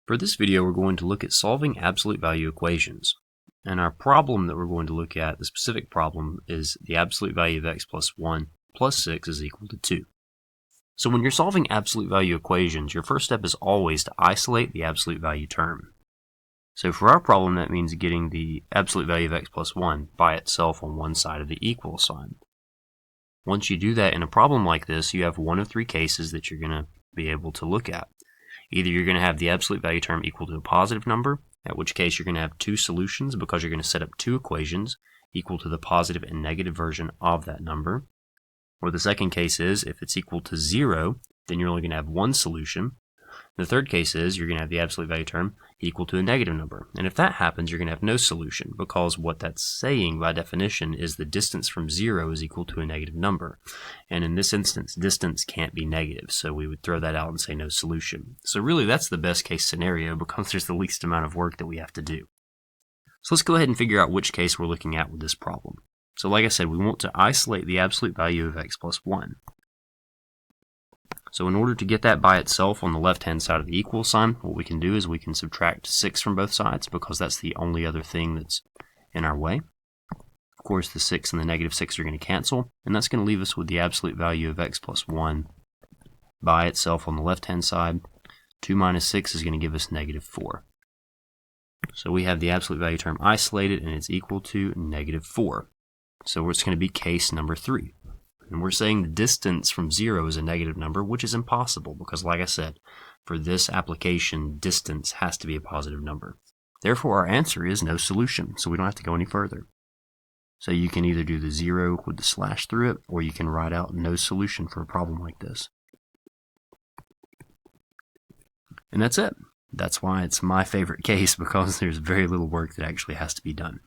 For this video, we're going to look at solving absolute value equations. And our problem that we're going to look at, the specific problem, is the absolute value of x plus 1 plus 6 is equal to 2. So when you're solving absolute value equations, your first step is always to isolate the absolute value term. So for our problem, that means getting the absolute value of x plus 1 by itself on one side of the equal sign. Once you do that in a problem like this, you have one of three cases that you're going to be able to look at. Either you're going to have the absolute value term equal to a positive number, at which case you're going to have two solutions because you're going to set up two equations equal to the positive and negative version of that number. Or the second case is, if it's equal to 0, then you're only going to have one solution. The third case is, you're going to have the absolute value term equal to a negative number. And if that happens, you're going to have no solution, because what that's saying by definition is the distance from 0 is equal to a negative number. And in this instance, distance can't be negative, so we would throw that out and say no solution. So really, that's the best case scenario because there's the least amount of work that we have to do. So let's go ahead and figure out which case we're looking at with this problem. So like I said, we want to isolate the absolute value of x plus 1. So in order to get that by itself on the left-hand side of the equal sign, what we can do is we can subtract 6 from both sides because that's the only other thing that's in our way. Of course, the 6 and the negative 6 are going to cancel, and that's going to leave us with the absolute value of x plus 1 by itself on the left-hand side. 2 minus 6 is going to give us negative 4. So we have the absolute value term isolated, and it's equal to negative 4. So it's going to be case number 3. And we're saying the distance from 0 is a negative number, which is impossible because, like I said, for this application, distance has to be a positive number. Therefore, our answer is no solution, so we don't have to go any further. So you can either do the 0 with the slash through it, or you can write out no solution for a problem like this. And that's it. That's why it's my favorite case, because there's very little work that actually has to be done.